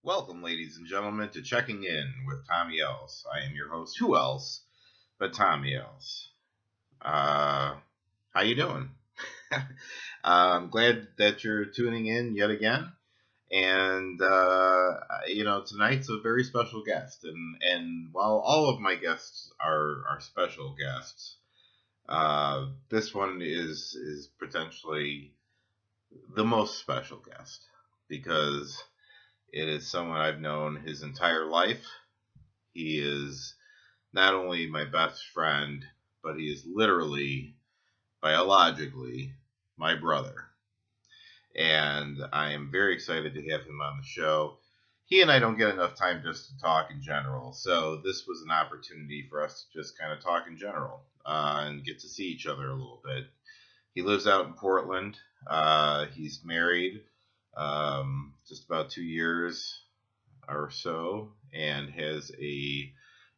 Welcome, ladies and gentlemen, to Checking In with Tommy Else. I am your host. Who else but Tommy Else? How you doing? I'm glad that you're tuning in yet again. And tonight's a very special guest. And while all of my guests are special guests, this one is potentially the most special guest because it is someone I've known his entire life. He is not only my best friend, but he is literally, biologically, my brother. And I am very excited to have him on the show. He and I don't get enough time just to talk in general, so this was an opportunity for us to just kind of talk in general and get to see each other a little bit. He lives out in Portland. He's married just about 2 years or so, and has a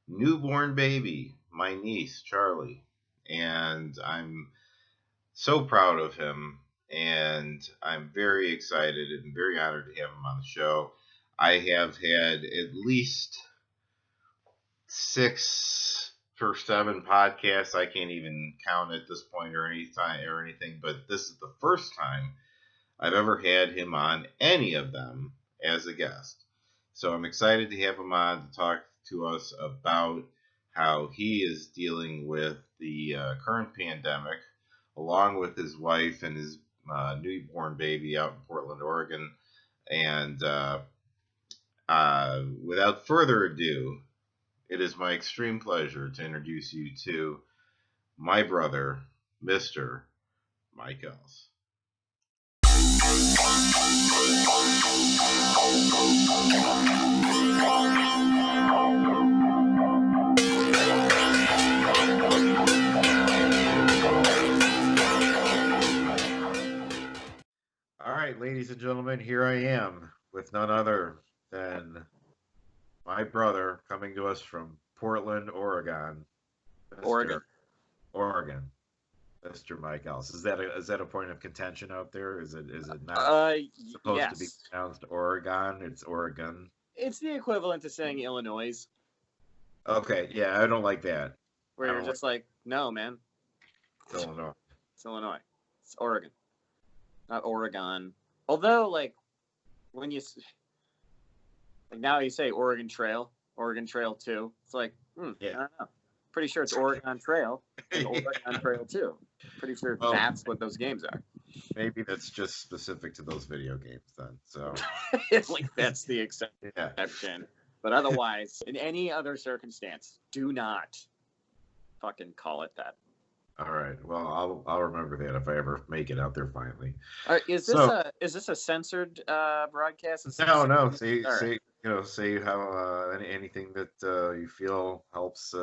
newborn baby, my niece, Charlie. And I'm so proud of him, and I'm very excited and very honored to have him on the show. I have had at least 6 or 7 podcasts. I can't even count at this point or anything, but this is the first time I've ever had him on any of them as a guest. So I'm excited to have him on to talk to us about how he is dealing with the current pandemic, along with his wife and his newborn baby out in Portland, Oregon. And without further ado, it is my extreme pleasure to introduce you to my brother, Mr. Mike Else. All right, ladies and gentlemen, here I am with none other than my brother coming to us from Portland, Oregon. Oregon. Mr. Mike Else. Is that a point of contention out there? Is it not supposed to be pronounced Oregon? It's Oregon. It's the equivalent to saying Illinois. Okay, yeah, I don't like that. Where you're just like, no, man. It's Illinois. It's Illinois. It's Oregon, not Oregon. Although, like, when you now you say Oregon Trail 2. It's like, yeah. I don't know. Pretty sure it's Oregon Trail and Oregon Trail 2. Pretty sure that's what those games are. Maybe that's just specific to those video games then. So like that's the exception. Yeah. But otherwise, in any other circumstance, do not fucking call it that. All right. Well, I'll remember that if I ever make it out there finally. Is this a censored broadcast? No. Say how anything that you feel helps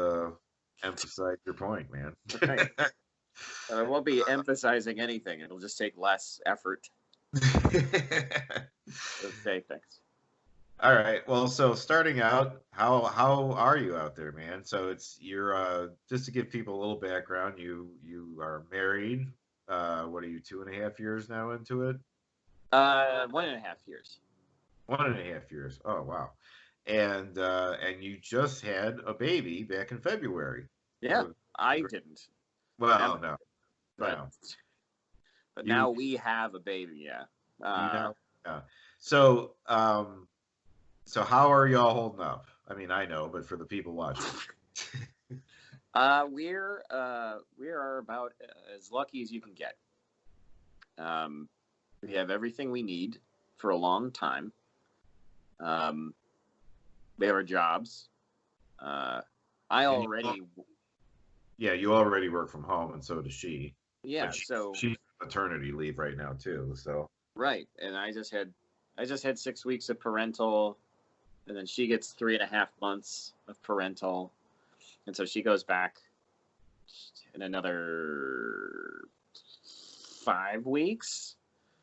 emphasize your point, man. Right. I won't be emphasizing anything. It'll just take less effort to say things. All right. Well, so starting out, how are you out there, man? So you're just to give people a little background. You are married. What are you, 2.5 years now into it? 1.5 years. 1.5 years. Oh wow. And you just had a baby back in February. Yeah, I didn't. Well, no. But now we have a baby. Yeah. So how are y'all holding up? I mean, I know, but for the people watching. We are about as lucky as you can get. We have everything we need for a long time. We have our jobs. You already work from home, and so does she. Yeah, she's on maternity leave right now too. So right, and I just had 6 weeks of parental, and then she gets 3.5 months of parental, and so she goes back in another 5 weeks.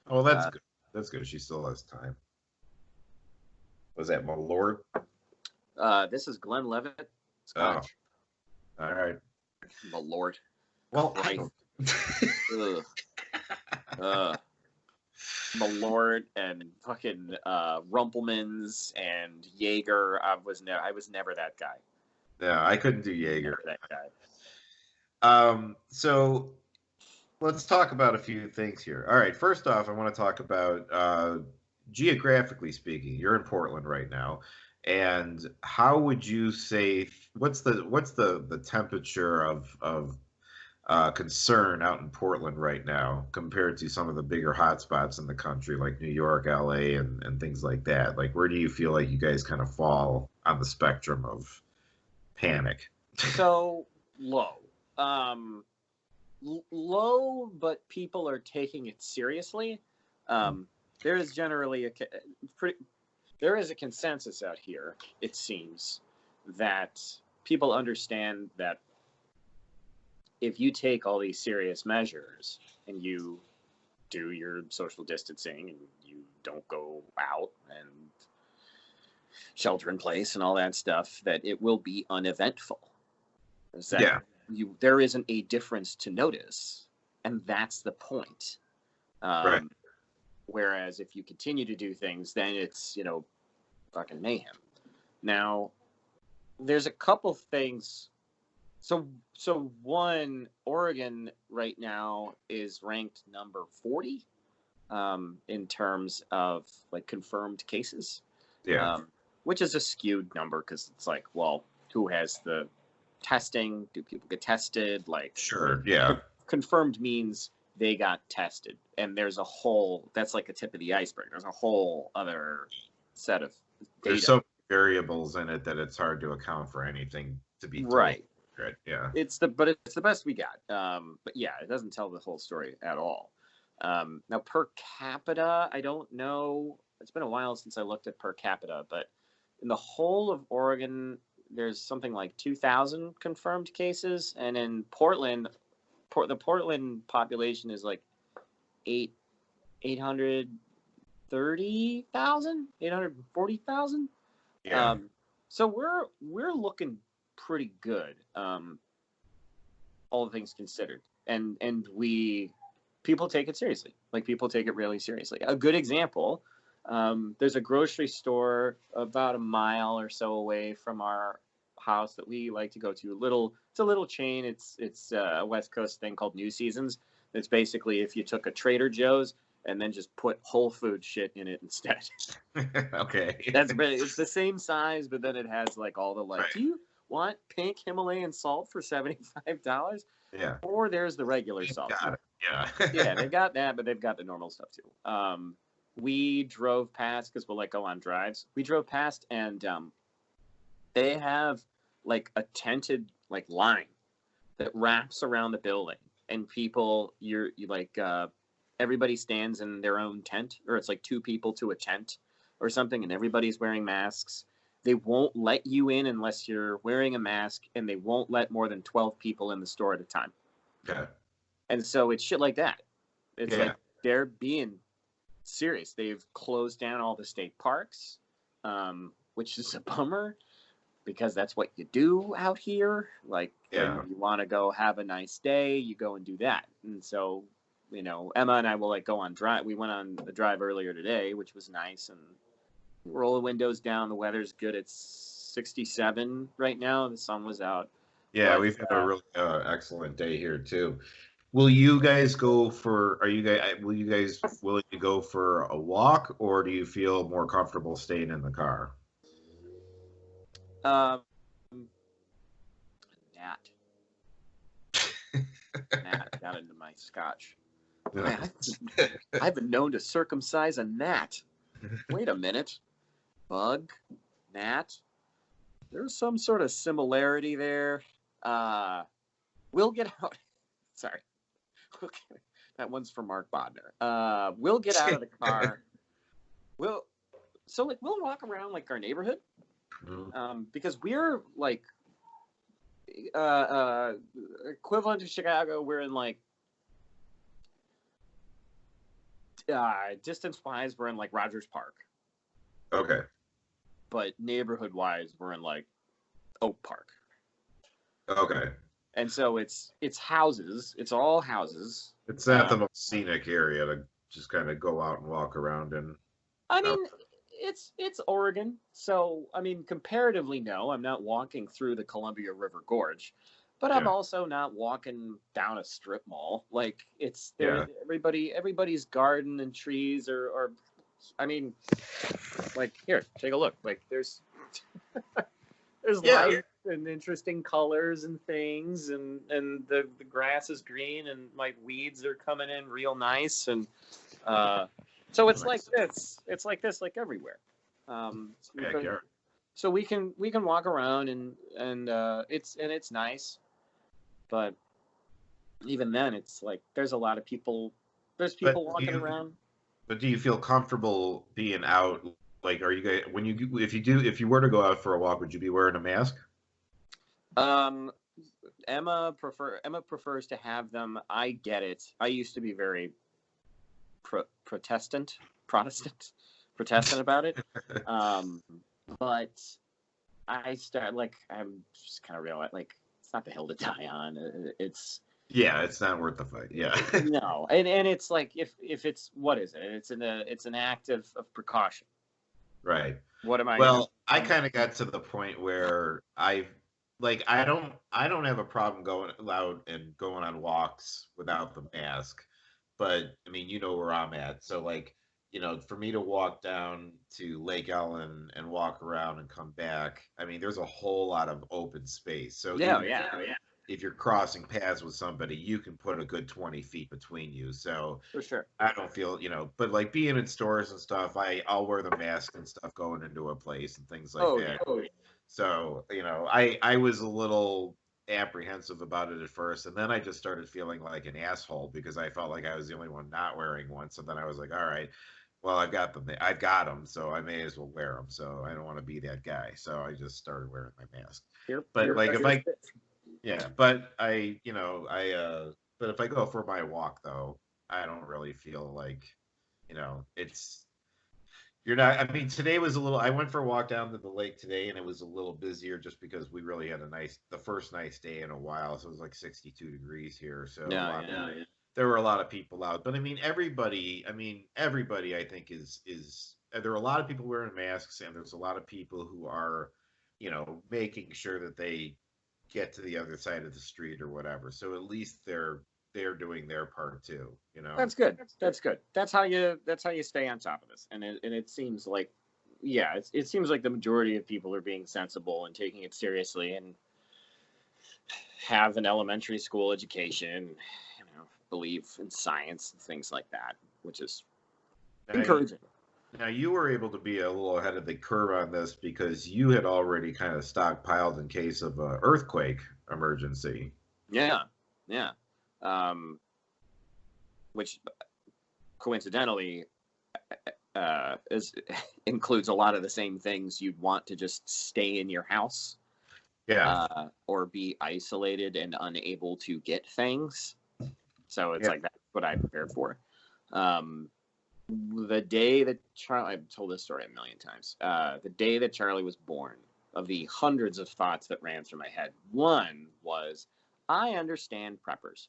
Oh, that's good. That's good. She still has time. Was that Malort? This is Glenlivet Scotch. Oh. All right. Malort. Well, Malort and fucking Rumpelmans and Jaeger. I was never that guy. Yeah, I couldn't do Jaeger. Never that guy. So let's talk about a few things here. All right, first off, I want to talk about geographically speaking. You're in Portland right now, and how would you say what's the temperature of concern out in Portland right now compared to some of the bigger hotspots in the country like New York, LA, and things like that? Like, where do you feel like you guys kind of fall on the spectrum of panic? So low. Low, but people are taking it seriously. There is generally there is a consensus out here, it seems, that people understand that if you take all these serious measures and you do your social distancing and you don't go out and shelter in place and all that stuff, that it will be uneventful. Yeah. There isn't a difference to notice, and that's the point. Right. Whereas if you continue to do things, then it's fucking mayhem. Now, there's a couple things. So one, Oregon right now is ranked number 40 in terms of like confirmed cases. Yeah. Which is a skewed number because it's like, well, who has the testing? Do people get tested? Like, sure, yeah. Confirmed means they got tested, and there's a whole. That's like a tip of the iceberg. There's a whole other set of data. There's so many variables in it that it's hard to account for anything to be told. Right. Yeah. It's the best we got. But yeah, it doesn't tell the whole story at all. Now per capita, I don't know. It's been a while since I looked at per capita, but in the whole of Oregon, there's something like 2,000 confirmed cases, and in Portland, the Portland population is like 830,000, 840,000. Yeah. So we're looking pretty good, all things considered, and people take it seriously. Like, people take it really seriously. A good example. There's a grocery store about a mile or so away from our house that we like to go to. It's a little chain. It's a West Coast thing called New Seasons. It's basically if you took a Trader Joe's and then just put Whole Food shit in it instead. Okay. It's the same size, but then it has like all the like. Right. Do you want pink Himalayan salt for $75? Yeah. Or there's the regular salt. Got it. Yeah. Yeah, they've got that, but they've got the normal stuff too. We drove past because we'll like go on drives. We drove past and they have like a tented like line that wraps around the building, and people you like everybody stands in their own tent, or it's like two people to a tent or something, and everybody's wearing masks. They won't let you in unless you're wearing a mask, and they won't let more than 12 people in the store at a time. Okay. And so it's shit like that. It's like they're being serious. They've closed down all the state parks, which is a bummer because that's what you do out here. Like, when you want to go have a nice day, you go and do that. And so, Emma and I will like go on drive. We went on the drive earlier today, which was nice, and roll the windows down. The weather's good. It's 67 right now. The sun was out. Yeah, but we've had a really excellent day here too. Will you guys go for? Will you guys willing to go for a walk, or do you feel more comfortable staying in the cat. Gnat got into my scotch. Man, I've been known to circumcise a gnat. Wait a minute. Bug, gnat. There's some sort of similarity there. We'll get out. Sorry. That one's for Mark Bodner. We'll get out of the car. We'll walk around like our neighborhood, because we're like equivalent to Chicago. We're in like distance wise, we're in like Rogers Park. Okay. But neighborhood wise, we're in like Oak Park. Okay. And so it's houses. It's all houses. It's not the most scenic area to just kind of go out and walk around and I out. mean, it's Oregon, so I mean, comparatively, no, I'm not walking through the Columbia River Gorge, but I'm Yeah, also not walking down a strip mall. Like it's there, yeah, everybody's garden and trees are I mean, like here, take a look. Like there's yeah. light and interesting colors and things, and the grass is green and my weeds are coming in real nice, and uh, so it's like Nice this. It's like this, like everywhere. But backyard. so we can walk around and it's nice, but even then, it's like there's a lot of people. There's But people walking around. do you feel comfortable being out? Like, are you guys when you if you were to go out for a walk, would you be wearing a mask? Um, Emma prefers to have them. I get it. I used to be very Protestant, Protestant about it. Um, but I'm just kind of realized like it's not the hill to die on. It's Yeah, it's not worth the fight. Yeah. no, and it's like if it's what is it? It's an act of precaution. Right. What am I gonna? Well, I kind of got to the point where I don't have a problem going out and going on walks without the mask. But I mean, you know where I'm at. So like, for me to walk down to Lake Ellen and walk around and come back, I mean, there's a whole lot of open space. So Yeah, even yeah, yeah, if you're crossing paths with somebody, you can put a good 20 feet between you. So for sure. I don't feel, but like being in stores and stuff, I'll wear the mask and stuff going into a place and things like Oh yeah. that. So, I was a little apprehensive about it at first, and then I just started feeling like an asshole because I felt like I was the only one not wearing one. So then I was like, all right, well, I've got them, so I may as well wear them. So I don't want to be that guy. So I just started wearing my mask. But like if I, yeah, but but if I go for my walk though, I don't really feel like, it's you're not. I mean, today was a little. I went for a walk down to the lake today, and it was a little busier just because we really had the first nice day in a while. So it was like 62 degrees here. So there were a lot of people out. But I mean, everybody. I mean, everybody. I think is there are a lot of people wearing masks, and there's a lot of people who are, making sure that they get to the other side of the street or whatever. So at least they're doing their part too. That's good. That's good. That's how you stay on top of this. And it seems like yeah, it seems like the majority of people are being sensible and taking it seriously and have an elementary school education, believe in science and things like that, which is Now, encouraging. now you were able to be a little ahead of the curve on this because you had already kind of stockpiled in case of an earthquake emergency. Yeah, yeah. Um, which coincidentally is includes a lot of the same things you'd want to just stay in your house Yeah, or be isolated and unable to get things. So it's yeah, like that's what I prepared for. Um, the day that Charlie, I've told this story a million times. The day that Charlie was born, of the hundreds of thoughts that ran through my head, one was, I understand preppers.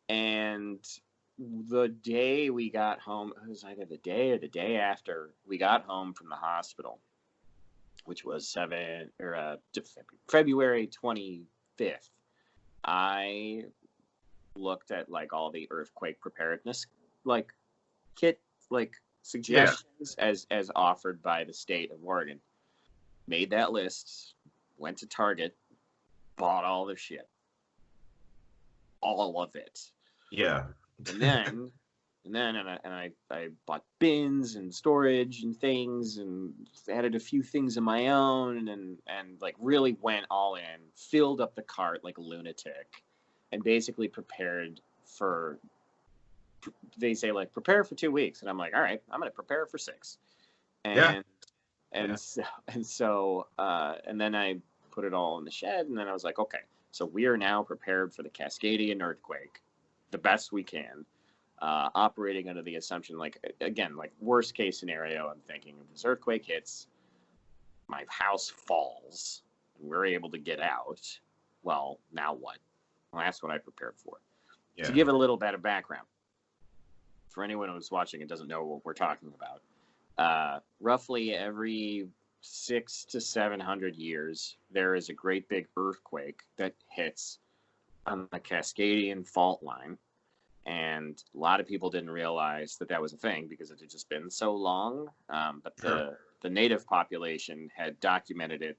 And the day we got home, it was either the day or the day after we got home from the hospital, which was February 25th. I looked at like all the earthquake preparedness like kit like suggestions as offered by the state of Oregon. Made that list, went to Target, bought all the shit, all of it, yeah, and then I bought bins and storage and things and added a few things of my own and like really went all in, filled up the cart like a lunatic, and basically prepared for. They say like prepare for 2 weeks, and I'm like, all right, I'm gonna prepare for 6, yeah, and yeah, and then I put it all in the shed, and then I was like, okay, so we are now prepared for the Cascadian earthquake, the best we can, operating under the assumption, like again, like worst case scenario, I'm thinking if this earthquake hits, my house falls, and we're able to get out. Well, now what? Well, that's what I prepared for. To yeah, give it a little bit of background, for anyone who's watching and doesn't know what we're talking about, roughly every 600 to 700 years, there is a great big earthquake that hits on the Cascadian fault line. And a lot of people didn't realize that that was a thing because it had just been so long. But the native population had documented it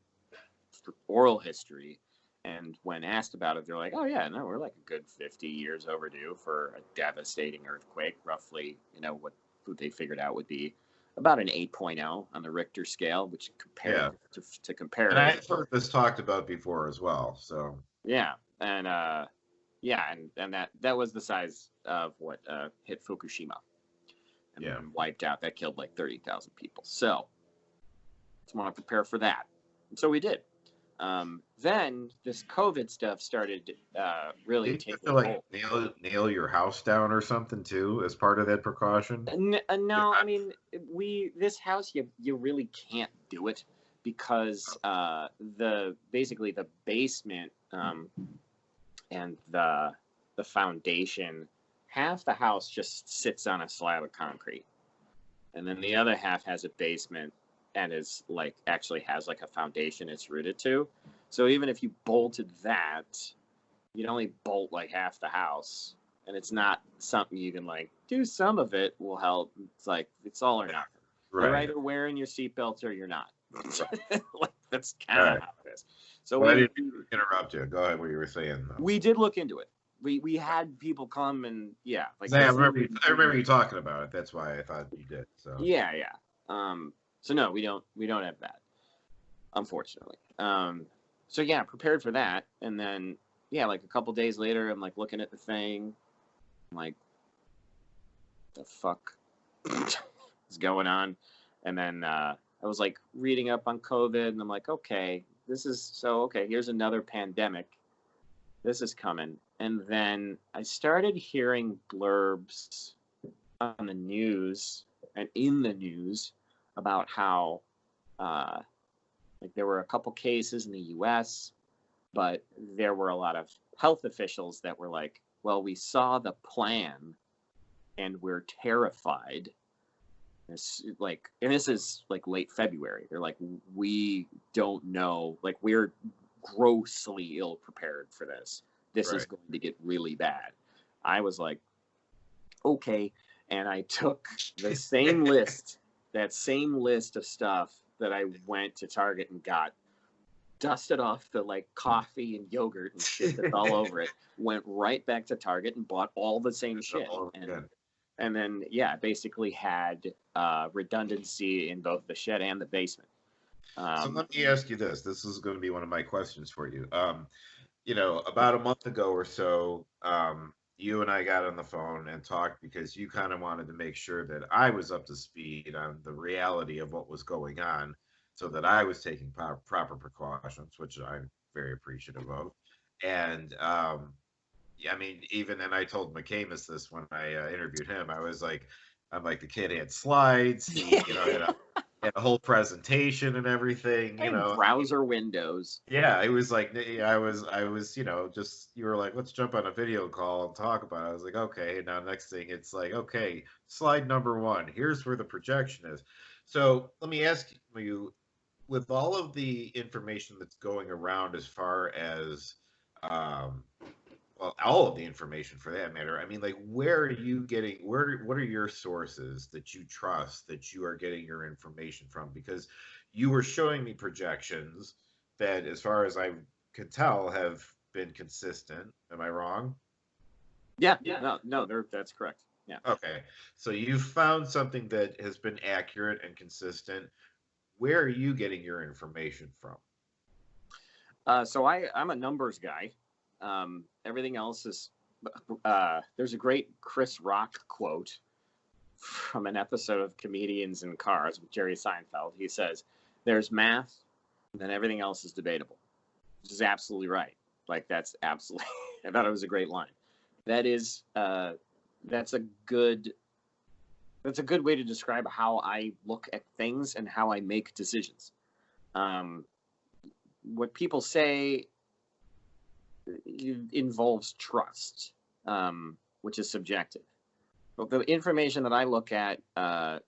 for oral history. And when asked about it, they're like, oh, yeah, no, we're like a good 50 years overdue for a devastating earthquake. Roughly, what they figured out would be about an 8.0 on the Richter scale, which compared to compare. And I've heard this talked about before as well. So yeah, and and that was the size of what hit Fukushima, and then wiped out. That killed like 30,000 people. So just want to prepare for that. And so we did. Then this COVID stuff started really taking hold. Nail your house down or something too as part of that precaution. No, I mean this house you really can't do it because basically the basement and the foundation, half the house just sits on a slab of concrete, and then the other half has a basement and is like actually has like a foundation it's rooted to. So even if you bolted that, you'd only bolt like half the house, and it's not something you can like do. Some of it will help. It's like it's all or nothing. Right. You're either wearing your seatbelt or you're not. Like, that's kind of how it is. So I didn't interrupt you. Go ahead. What you were saying, though. We did look into it. We had people come and like I remember you talking about it. That's why I thought you did. So yeah. So no, we don't have that, unfortunately. So yeah, prepared for that, and then like a couple days later, I'm like looking at the thing, I'm like, the fuck is going on? And then I was like reading up on COVID, and I'm like, okay, here's another pandemic. This is coming. And then I started hearing blurbs on the news and in the news about how like there were a couple cases in the US, but there were a lot of health officials that were like, well, we saw the plan and we're terrified. And this is like late February. They're like, we don't know, like we're grossly ill prepared for this. This is going to get really bad. I was like, okay. And I took the same list, that same list of stuff that I went to Target and got, dusted off the like coffee and yogurt and shit that's all over it, went right back to Target and bought all the same shit. And then, basically had redundancy in both the shed and the basement. So let me ask you this. This is going to be one of my questions for you. About a month ago or so, you and I got on the phone and talked because you kind of wanted to make sure that I was up to speed on the reality of what was going on so that I was taking proper precautions, which I'm very appreciative of. And, and I told McCamus this when I interviewed him. I'm like, the kid had slides, he, had a whole presentation and everything, and browser windows. Yeah, it was like I was, just you were like, let's jump on a video call and talk about it. I was like, okay. Now next thing, it's like, okay, slide number 1. Here's where the projection is. So let me ask you, with all of the information that's going around, as far as all of the information for that matter. I mean, like, where are you getting, what are your sources that you trust that you are getting your information from? Because you were showing me projections that, as far as I could tell, have been consistent. Am I wrong? Yeah. No, that's correct. Yeah. Okay. So you've found something that has been accurate and consistent. Where are you getting your information from? So I'm a numbers guy. Everything else is, there's a great Chris Rock quote from an episode of Comedians in Cars with Jerry Seinfeld. He says, there's math, and then everything else is debatable. Which is absolutely right. Like, that's absolutely, I thought it was a great line. That is, that's a good way to describe how I look at things and how I make decisions. What people say involves trust, which is subjective. Well, the information that I look at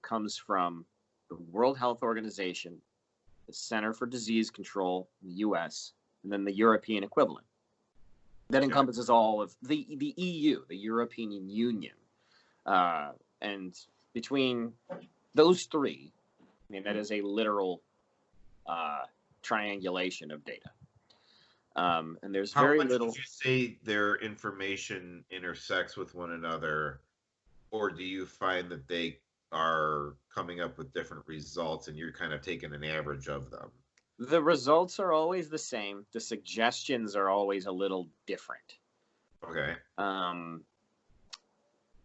comes from the World Health Organization, the Center for Disease Control in the U.S., and then the European equivalent. That encompasses all of the EU, the European Union. And between those three, I mean, that is a literal triangulation of data. And there's very little. Would you say their information intersects with one another, or do you find that they are coming up with different results and you're kind of taking an average of them? The results are always the same. The suggestions are always a little different. Okay.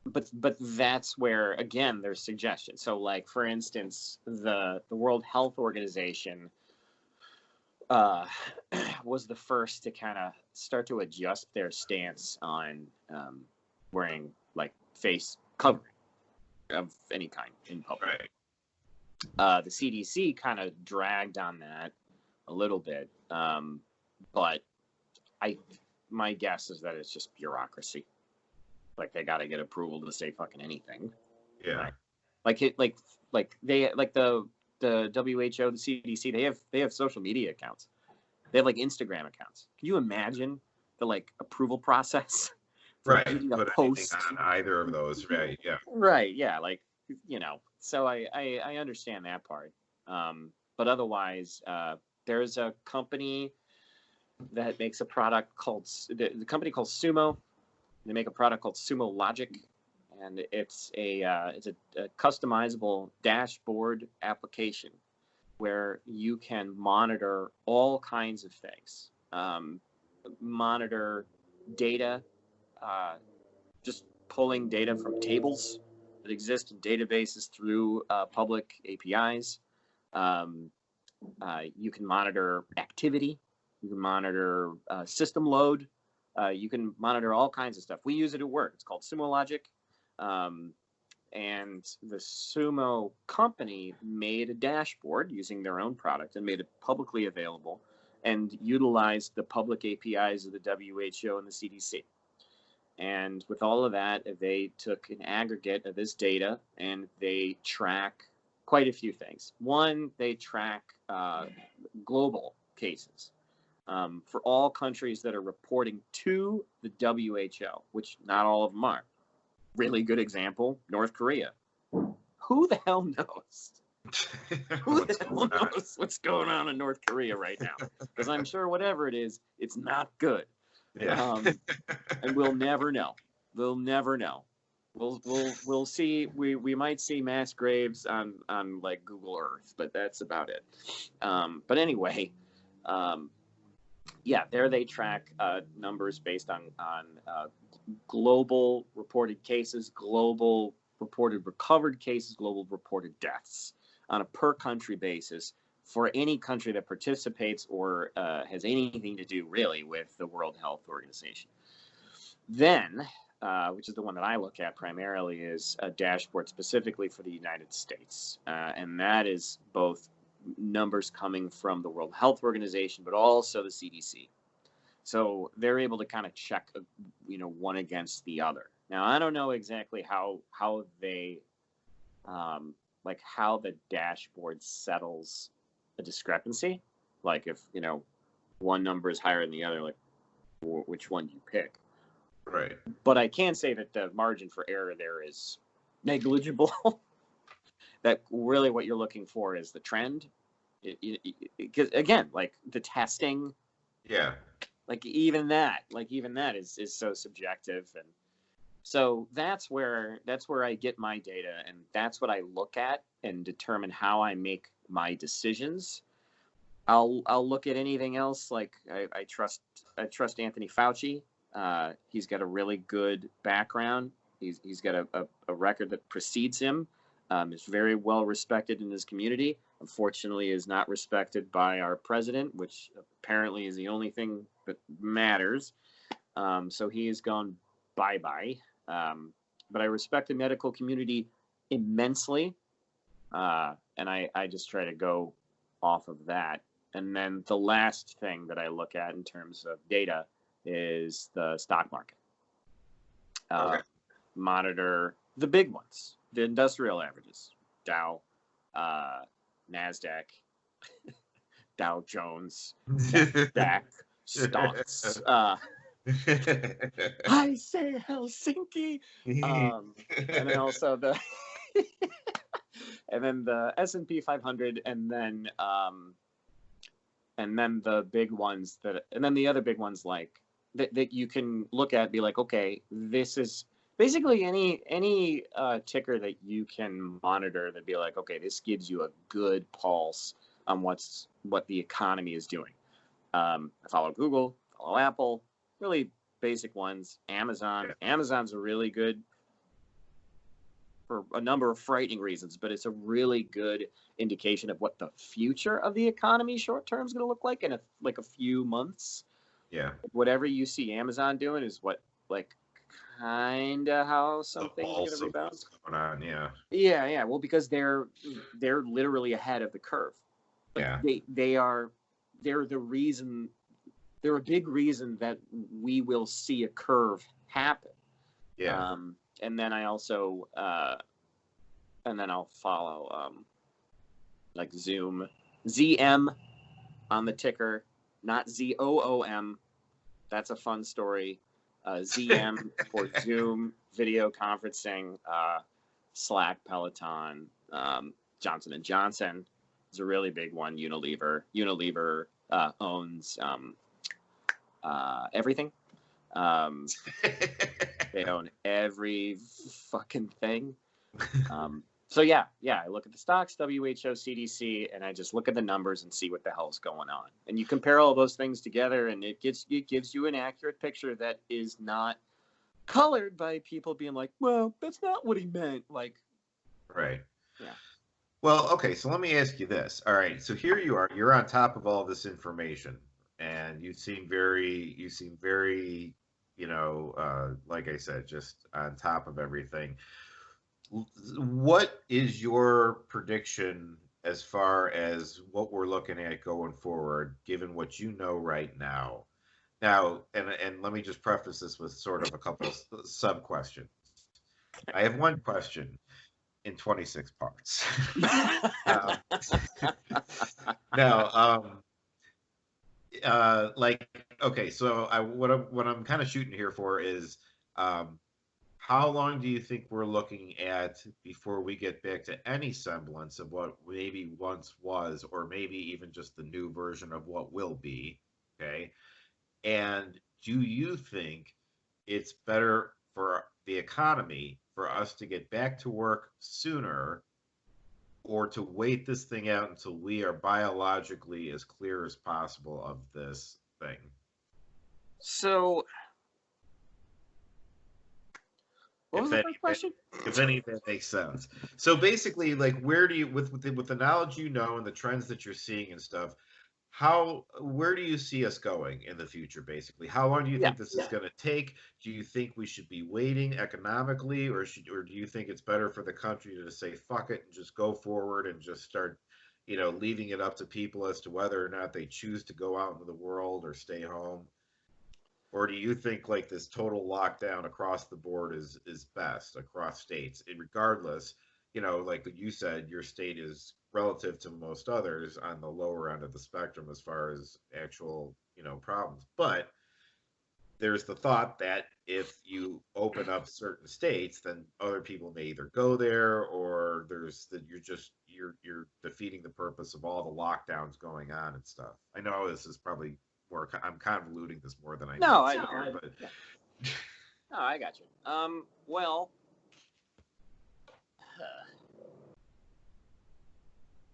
But that's where, again, there's suggestions. So, like, for instance, the World Health Organization was the first to kind of start to adjust their stance on wearing, like, face covering of any kind in public. Right. The CDC kind of dragged on that a little bit, but my guess is that it's just bureaucracy. Like, they got to get approval to say fucking anything. Yeah. Right? Like the WHO, the CDC, they have social media accounts. They have like Instagram accounts. Can you imagine the like approval process? Right. Put a post on either of those. Right. Yeah. Right. Yeah. Like, you know, so I understand that part. But otherwise, there's a company that makes a product called the company called Sumo. They make a product called Sumo Logic, and it's a customizable dashboard application where you can monitor all kinds of things, monitor data, just pulling data from tables that exist in databases through public APIs. You can monitor activity. You can monitor system load. You can monitor all kinds of stuff. We use it at work. It's called Sumo Logic. And the Sumo company made a dashboard using their own product and made it publicly available and utilized the public APIs of the WHO and the CDC. And with all of that, they took an aggregate of this data and they track quite a few things. One, they track global cases. For all countries that are reporting to the WHO, which not all of them are. Really good example, North Korea. Who the hell knows? Who the hell knows what's going on in North Korea right now? Because I'm sure whatever it is, it's not good. Yeah. And we'll never know. We'll never know. We'll see. We might see mass graves on like Google Earth, but that's about it. But anyway, yeah, there they track numbers based on global reported cases, global reported recovered cases, global reported deaths on a per country basis for any country that participates or has anything to do really with the World Health Organization. Then, which is the one that I look at primarily, is a dashboard specifically for the United States. And that is both numbers coming from the World Health Organization, but also the CDC. So they're able to kind of check, one against the other. Now, I don't know exactly how they, how the dashboard settles a discrepancy. Like if, one number is higher than the other, like which one do you pick? Right. But I can say that the margin for error there is negligible. That really what you're looking for is the trend. Because again, like the testing. Yeah. Like even that is so subjective, and so that's where I get my data, and that's what I look at and determine how I make my decisions. I'll look at anything else. Like I trust Anthony Fauci. He's got a really good background. He's got a record that precedes him. Is very well respected in his community. Unfortunately, is not respected by our president, which apparently is the only thing that matters. So he has gone bye-bye. But I respect the medical community immensely, and I just try to go off of that. And then the last thing that I look at in terms of data is the stock market. Okay. Monitor the big ones, the industrial averages, Dow, NASDAQ, Dow Jones, NASDAQ, stocks. I say Helsinki. And then also the and then the S&P 500, and then the big ones and then the other big ones like that you can look at, be like, okay, this is basically any ticker that you can monitor, that be like, okay, this gives you a good pulse on what the economy is doing. I follow Google, follow Apple, really basic ones. Amazon's a really good, for a number of frightening reasons, but it's a really good indication of what the future of the economy short term is going to look like in a few months. Yeah. Whatever you see Amazon doing is what, like, kind of how something's going to rebound. Going on, yeah. Yeah. Well, because they're literally ahead of the curve. Like, yeah. They're the reason. They're a big reason that we will see a curve happen. Yeah. And then I also, and then I'll follow, like Zoom, ZM on the ticker, not ZOOM. That's a fun story. ZM for Zoom video conferencing, Slack, Peloton, Johnson & Johnson is a really big one. Unilever owns everything. They own every fucking thing. So yeah, I look at the stocks, WHO, CDC, and I just look at the numbers and see what the hell's going on. And you compare all those things together, and it gives you an accurate picture that is not colored by people being like, well, that's not what he meant. Like, right. Yeah. Well, okay, so let me ask you this. All right, so here you are, you're on top of all this information, and you seem very, like I said, just on top of everything. What is your prediction as far as what we're looking at going forward, given what you know right now? Now, and let me just preface this with sort of a couple sub questions. I have one question in 26 parts. Like, okay, so what I'm kind of shooting here for is, how long do you think we're looking at before we get back to any semblance of what maybe once was, or maybe even just the new version of what will be? Okay. And do you think it's better for the economy for us to get back to work sooner, or to wait this thing out until we are biologically as clear as possible of this thing? So, what was the first question? If any of that makes sense. So basically, like, where do you, with the knowledge you know and the trends that you're seeing and stuff, where do you see us going in the future? Basically, how long do you think this is going to take? Do you think we should be waiting economically, or do you think it's better for the country to say fuck it and just go forward and just start, leaving it up to people as to whether or not they choose to go out into the world or stay home? Or do you think like this total lockdown across the board is best across states, and regardless, like you said, your state is relative to most others on the lower end of the spectrum as far as actual, problems. But there's the thought that if you open up certain states, then other people may either go there, or there's that you're defeating the purpose of all the lockdowns going on and stuff. I know this is probably more, I'm convoluting this more than I know. No, I got you. Well,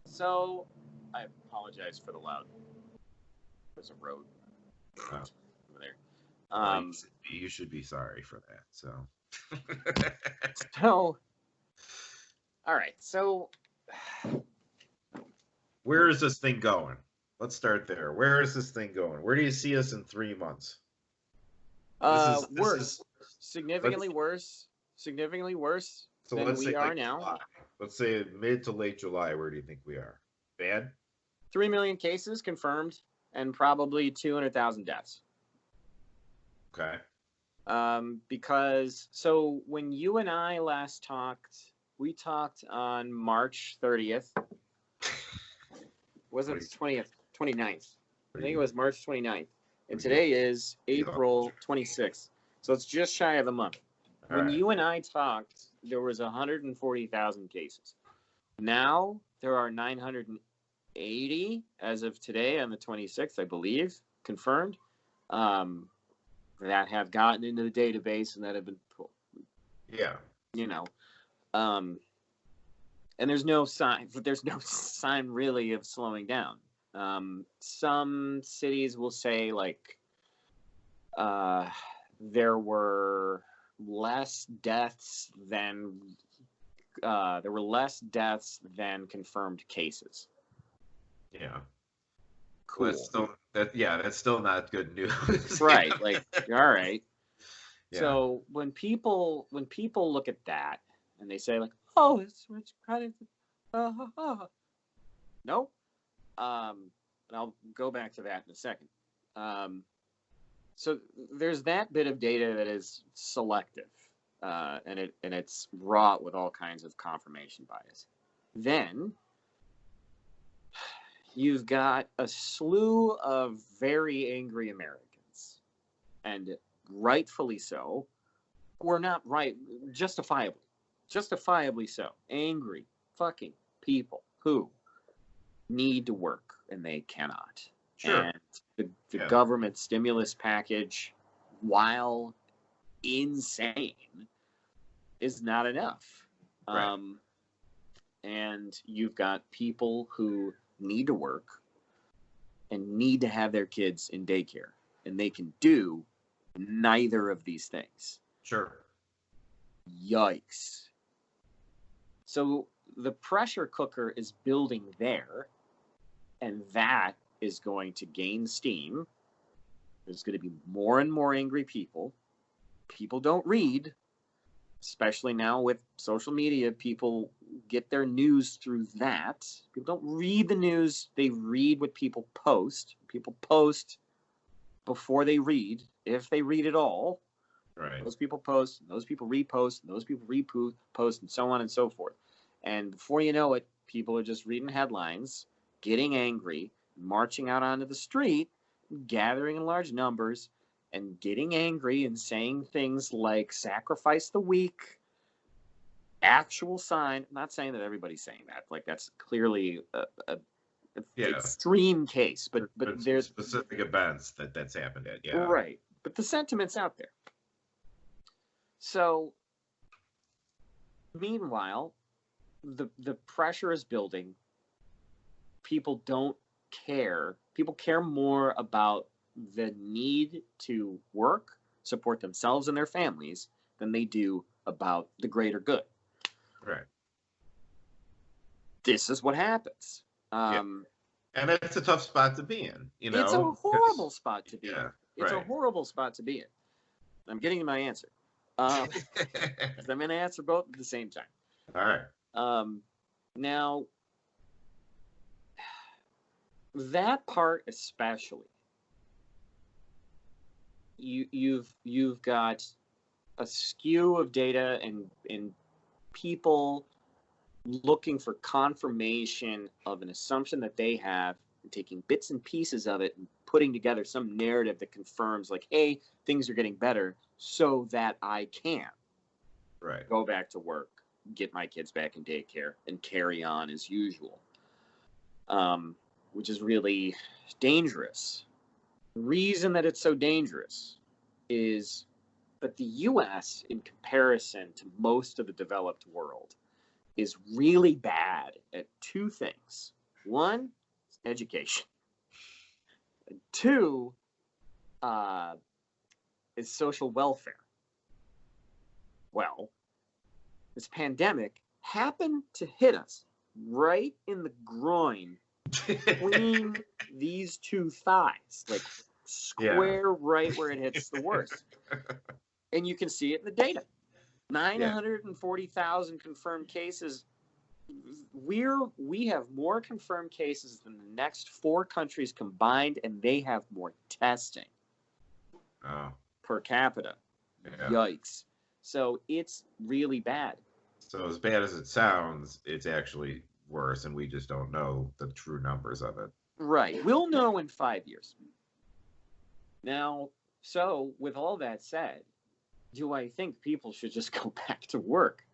so I apologize for the loud. There's a road over there. You should be sorry for that. So, all right. So, where is this thing going? Let's start there. Where is this thing going? Where do you see us in 3 months? Worse. Significantly worse. Significantly worse than we are now. July. Let's say mid to late July. Where do you think we are? Bad? 3 million cases confirmed and probably 200,000 deaths. Okay. Because so when you and I last talked, we talked on March 30th. Was it 20th? 29th. I think it was March 29th. And today is April 26th. So it's just shy of a month. When you and I talked, there was 140,000 cases. Now there are 980 as of today on the 26th, I believe, confirmed, that have gotten into the database and that have been, you know, and there's no sign really of slowing down. Some cities will say like there were less deaths than confirmed cases. Yeah. Cool. That's still not good news. Right. Like, all right. Yeah. So when people look at that and they say like, oh, it's kind of no. And I'll go back to that in a second. So there's that bit of data that is selective, and it's wrought with all kinds of confirmation bias. Then you've got a slew of very angry Americans, and rightfully so, or not right, justifiably so, angry fucking people who need to work and they cannot. Sure. And the government stimulus package, while insane, is not enough. Right. And you've got people who need to work and need to have their kids in daycare, and they can do neither of these things. Sure. Yikes. So the pressure cooker is building there, and that is going to gain steam. There's going to be more and more angry people. People don't read, especially now with social media. People get their news through that. People don't read the news. They read what people post. People post before they read, if they read at all. Right. Those people post, those people repost, those people repost, and so on and so forth. And before you know it, people are just reading headlines, getting angry, marching out onto the street, gathering in large numbers, and getting angry and saying things like sacrifice the weak, actual sign. I'm not saying that everybody's saying that. Like, that's clearly a extreme case, but there's specific events that's happened at. Yeah. Right. But the sentiment's out there. So meanwhile, the pressure is building. People don't care. People care more about the need to work, support themselves and their families, than they do about the greater good. Right. This is what happens. And it's a tough spot to be in. You know, it's a horrible spot to be in. It's right. a horrible spot to be in. I'm getting to my answer. I'm going to answer both at the same time. All right. Now, that part especially, you've got a skew of data and people looking for confirmation of an assumption that they have, and taking bits and pieces of it and putting together some narrative that confirms, like, hey, things are getting better, so that I can go back to work, get my kids back in daycare, and carry on as usual, which is really dangerous. The reason that it's so dangerous is that the U.S., in comparison to most of the developed world, is really bad at two things. One, education. And two, is social welfare. Well, this pandemic happened to hit us right in the groin between these two thighs, like square right where it hits the worst. And you can see it in the data. 940,000 confirmed cases. We have more confirmed cases than the next 4 countries combined, and they have more testing per capita Yeah. Yikes. So it's really bad. So as bad as it sounds, it's actually worse, and we just don't know the true numbers of it. Right. We'll know in 5 years. Now, so with all that said, do I think people should just go back to work?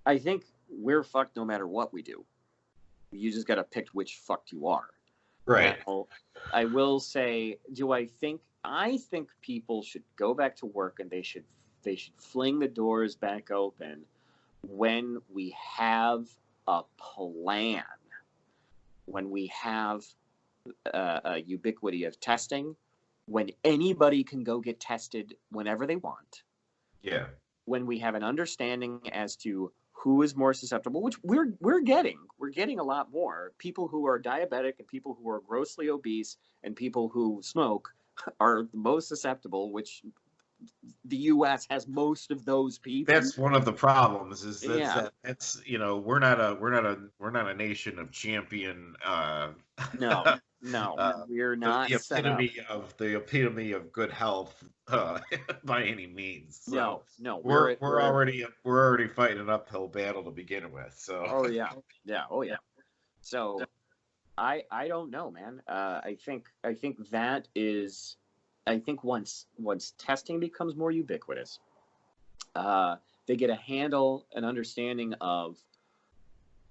I think we're fucked no matter what we do. You just got to pick which fucked you are. Right. Now, I will say, I think people should go back to work and they should fling the doors back open when we have a plan, when we have a ubiquity of testing, when anybody can go get tested whenever they want, Yeah. when we have an understanding as to who is more susceptible, which we're getting a lot more. People who are diabetic and people who are grossly obese and people who smoke are the most susceptible, which the U.S. has most of those people. That's one of the problems. Yeah. That's we're not a nation of champion. No, we're not set up. The epitome of good health by any means. So No, we're already fighting an uphill battle to begin with. So oh yeah, oh yeah. So I don't know, man. I think that is, I think once testing becomes more ubiquitous, they get a handle, an understanding of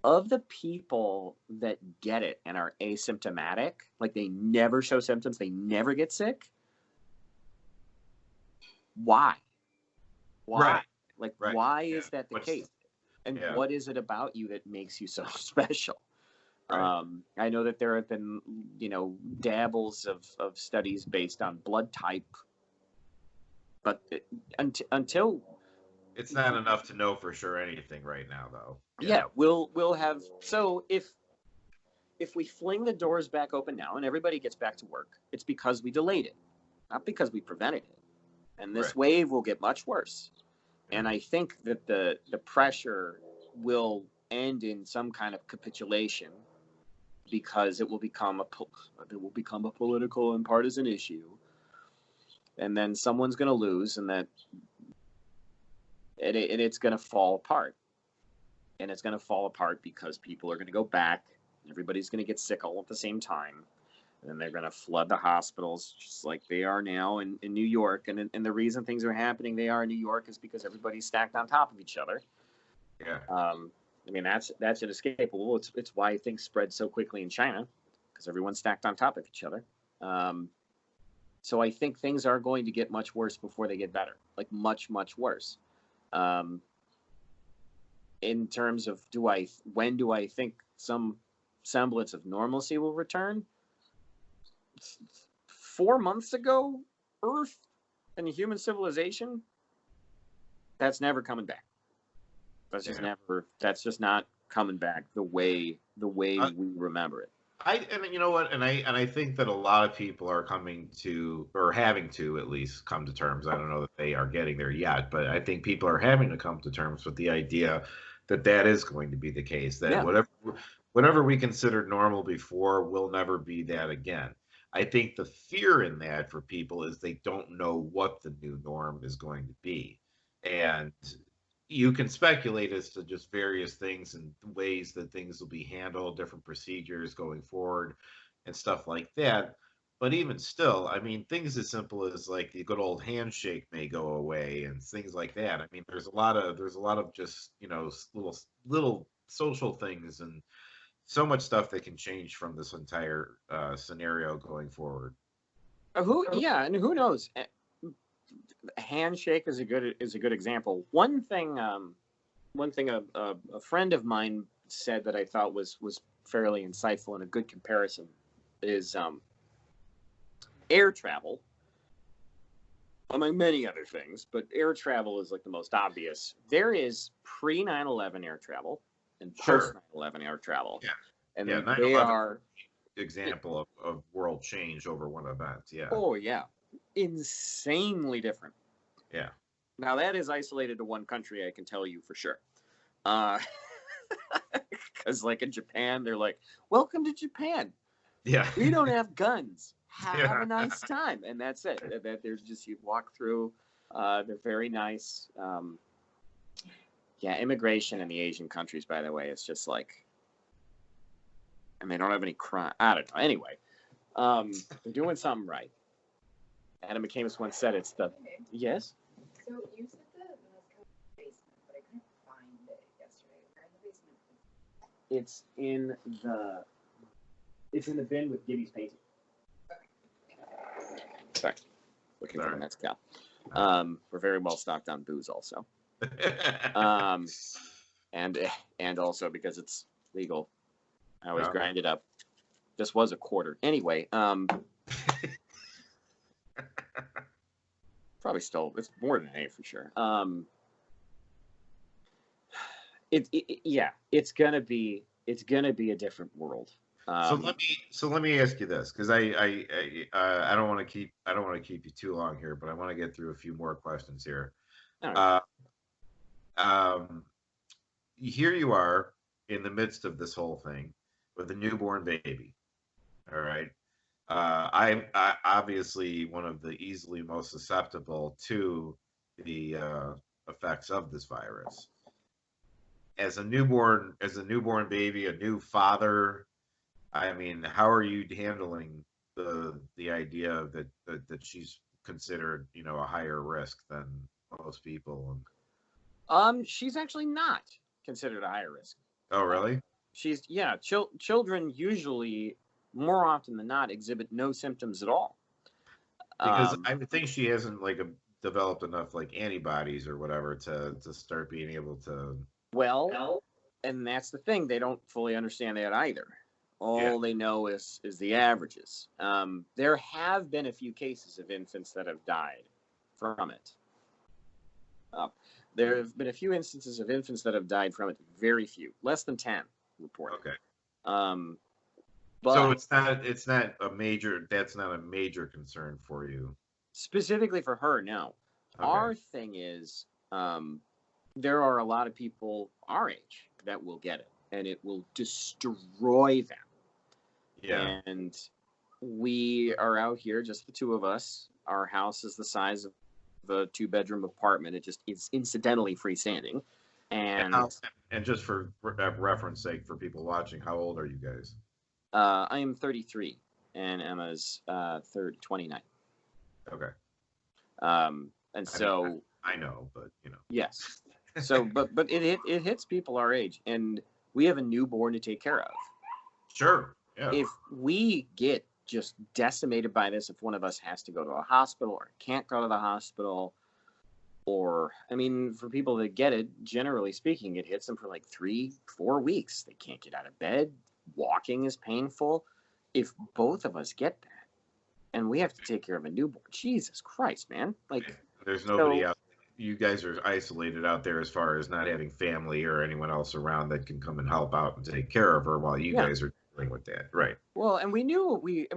the people that get it and are asymptomatic, like they never show symptoms, they never get sick. Why? Right. Like, right. why is that the case? And yeah. what is it about you that makes you so special? Right. I know that there have been, dabbles of studies based on blood type, but until it's not enough to know for sure anything right now, though. Yeah, we'll have. So if we fling the doors back open now and everybody gets back to work, it's because we delayed it, not because we prevented it. And this wave will get much worse. And I think that the pressure will end in some kind of capitulation, because it will become a political and partisan issue, and then someone's going to lose, and it's going to fall apart. And it's going to fall apart because people are going to go back. Everybody's going to get sick all at the same time. And then they're going to flood the hospitals just like they are now in New York. And the reason things are happening they are in New York is because everybody's stacked on top of each other. Yeah. I mean, that's inescapable. It's why things spread so quickly in China, because everyone's stacked on top of each other. So I think things are going to get much worse before they get better, like much, much worse. In terms of when do I think some semblance of normalcy will return? 4 months ago, Earth and human civilization, that's never coming back. That's just not coming back the way we remember it. And you know what? And I think that a lot of people are coming to, or having to at least come to terms. I don't know that they are getting there yet, but I think people are having to come to terms with the idea that is going to be the case. That whatever we considered normal before will never be that again. I think the fear in that for people is they don't know what the new norm is going to be. And you can speculate as to just various things and ways that things will be handled, different procedures going forward and stuff like that. But even still, I mean, things as simple as like the good old handshake may go away and things like that. I mean, there's a lot of just, little social things and so much stuff that can change from this entire scenario going forward. And who knows? Handshake is a good example. One thing a friend of mine said that I thought was fairly insightful and a good comparison is air travel, among many other things, but air travel is like the most obvious. There is pre 9/11 air travel and post 9/11 air travel. Yeah. And they are example of world change over one event. Yeah. Oh yeah. Insanely different. Yeah. Now that is isolated to one country, I can tell you for sure. Because like in Japan, they're like, "Welcome to Japan. Yeah. We don't have guns. have a nice time, and that's it. That there's just you walk through. They're very nice. Yeah, immigration in the Asian countries, by the way, is just like, and they don't have any crime. I don't know. Anyway, they're doing something right. Adam McCamus once said it's the yes. So you said the basement, but I couldn't find it yesterday. Where in the basement? It's in the bin with Gibby's painting. Sorry, looking for the next cow. We're very well stocked on booze, also. And also because it's legal, I always grind it up. This was a quarter. Anyway, probably still, it's more than an 8 for sure. It's gonna be a different world. So let me ask you this, because I don't want to keep you too long here, but I want to get through a few more questions here. Right. Here you are in the midst of this whole thing with a newborn baby. All right. I'm obviously one of the easily most susceptible to the effects of this virus. As a newborn baby, a new father, I mean, how are you handling the idea that she's considered, a higher risk than most people? She's actually not considered a higher risk. Oh, really? Children usually, more often than not, exhibit no symptoms at all. Because I would think she hasn't developed enough antibodies or whatever to start being able to. Well, and that's the thing, they don't fully understand that either. All they know is the averages. There have been a few cases of infants that have died from it. There have been a few instances of infants that have died from it. Very few, less than 10 reported. Okay. But so it's not a major. That's not a major concern for you. Specifically for her, no. Okay. Our thing is, there are a lot of people our age that will get it, and it will destroy them. Yeah. And we are out here, just the two of us. Our house is the size of a 2-bedroom apartment. It just is incidentally freestanding. And just for reference sake for people watching, how old are you guys? I am 33, and Emma's 29. Okay. And so I know, but Yes. So, but it hits people our age, and we have a newborn to take care of. Sure. Yeah. If we get just decimated by this, if one of us has to go to a hospital or can't go to the hospital, or, I mean, for people that get it, generally speaking, it hits them for 3-4 weeks. They can't get out of bed. Walking is painful. If both of us get that, and we have to take care of a newborn, Jesus Christ, man! There's nobody out. You guys are isolated out there as far as not having family or anyone else around that can come and help out and take care of her while you guys are dealing with that, right? Well, and we knew what we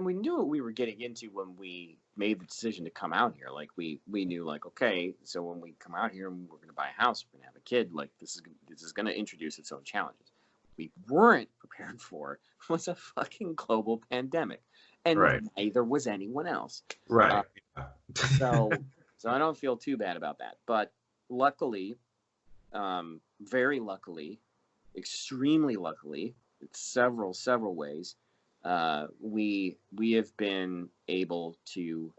were getting into when we made the decision to come out here. We knew okay, so when we come out here and we're going to buy a house, we're going to have a kid. This is going to introduce its own challenges. We weren't prepared for was a fucking global pandemic, and neither was anyone else. Right. So I don't feel too bad about that. But luckily, very luckily, extremely luckily, in several ways, we have been able to.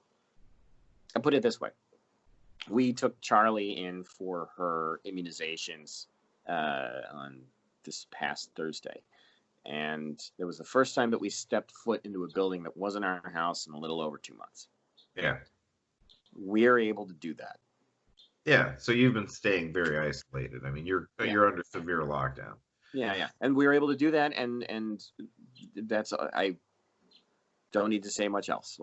I'll put it this way: we took Charlie in for her immunizations on this past Thursday, and it was the first time that we stepped foot into a building that wasn't our house in a little over 2 months. Yeah. We're able to do that. Yeah, so you've been staying very isolated. I mean, you're under severe lockdown. Yeah, and we were able to do that, and that's I don't need to say much else.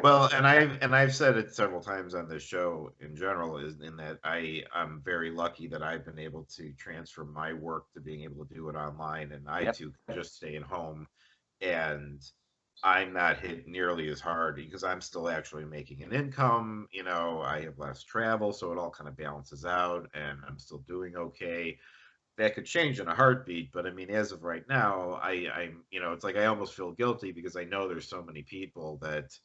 Well, and I've said it several times on this show in general, is in that I'm very lucky that I've been able to transfer my work to being able to do it online, and I too can just stay at home, and I'm not hit nearly as hard because I'm still actually making an income. I have less travel, so it all kind of balances out, and I'm still doing okay. that could change in a heartbeat. But I mean, as of right now, I'm, it's like I almost feel guilty because I know there's so many people that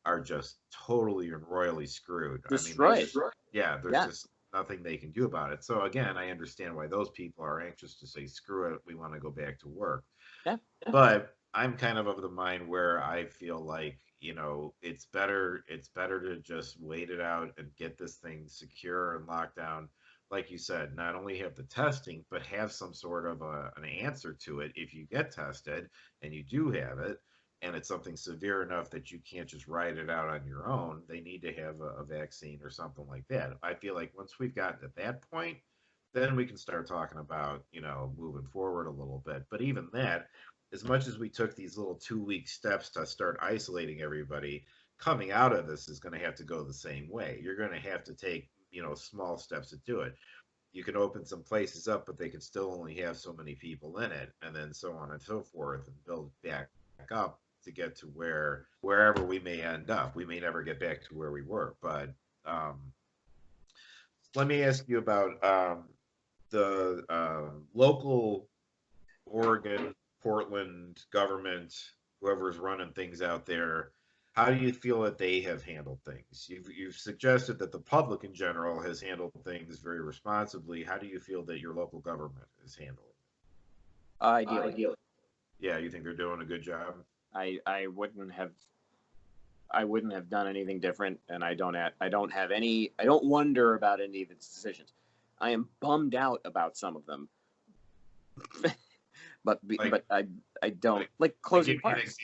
are just totally and royally screwed. I mean, Destroyed. there's Yeah. just nothing they can do about it. So again, I understand why those people are anxious to say, screw it, we want to go back to work. Yeah. But I'm kind of the mind where I feel like, it's better to just wait it out and get this thing secure and locked down. Like you said, not only have the testing, but have some sort of an answer to it if you get tested and you do have it, and it's something severe enough that you can't just ride it out on your own. They need to have a vaccine or something like that. I feel like once we've gotten to that point, then we can start talking about, moving forward a little bit. But even that, as much as we took these little 2 week steps to start isolating everybody, coming out of this is going to have to go the same way. You're going to have to take, small steps to do it. You can open some places up, but they can still only have so many people in it, and then so on and so forth, and build back up to get to wherever we may end up. We may never get back to where we were, but let me ask you about the local Oregon, Portland government, whoever's running things out there. How do you feel that they have handled things? You've suggested that the public in general has handled things very responsibly. How do you feel that your local government is handling it? Ideally. Yeah, you think they're doing a good job? I wouldn't have done anything different, and I don't wonder about any of its decisions. I am bummed out about some of them, but I don't like closing parks.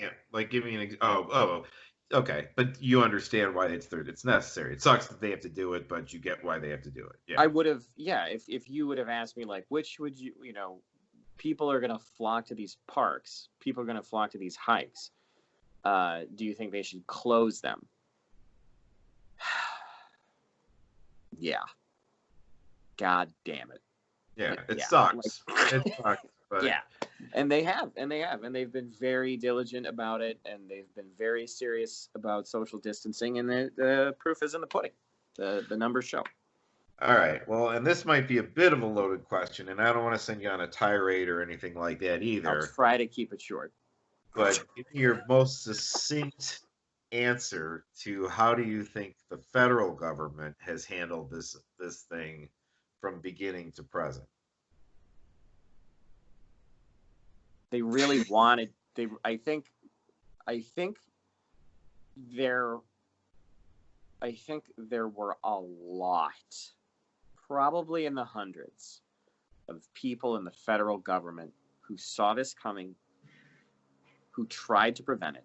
Give me an example. Okay, but you understand why it's necessary. It sucks that they have to do it, but you get why they have to do it. Yeah, I would have, if you would have asked me, like, which would you, people are going to flock to these parks, people are going to flock to these hikes. Do you think they should close them? Yeah. God damn it. Yeah, it sucks. It sucks. But... Yeah, and they've been very diligent about it, and they've been very serious about social distancing, and the proof is in the pudding. The numbers show. All right. Well, and this might be a bit of a loaded question, and I don't want to send you on a tirade or anything like that either. I'll try to keep it short. But give me your most succinct answer to how do you think the federal government has handled this thing from beginning to present? They really wanted. I think there were a lot, probably in the hundreds, of people in the federal government who saw this coming, who tried to prevent it,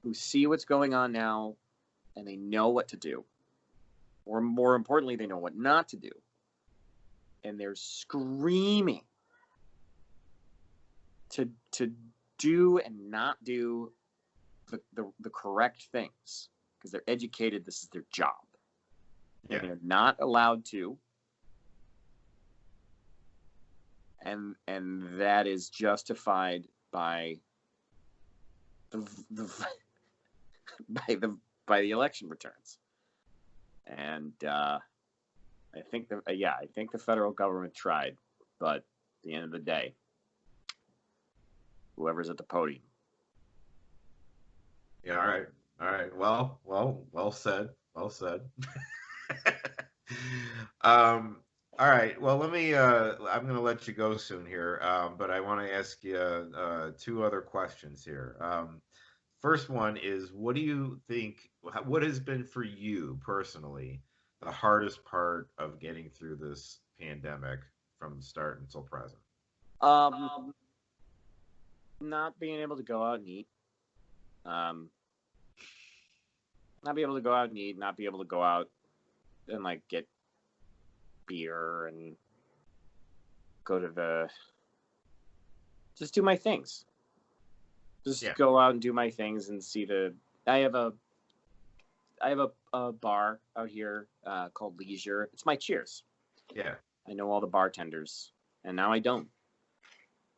who see what's going on now, and they know what to do. Or more importantly, they know what not to do. And they're screaming to do and not do the correct things, because they're educated. This is their job. Yeah. And they're not allowed to. And that is justified by by the election returns. And I think the federal government tried, but at the end of the day, whoever's at the podium. Yeah. All right. Well said. All right. Well, let me. I'm going to let you go soon here, but I want to ask you two other questions here. First one is, what do you think? What has been for you personally the hardest part of getting through this pandemic from start until present? Not being able to go out and eat. Not be able to go out and eat. Not be able to go out and like get beer and go to just do my things. Go out and do my things and see I have a bar out here called Leisure. It's my Cheers. Yeah. I know all the bartenders, and now I don't.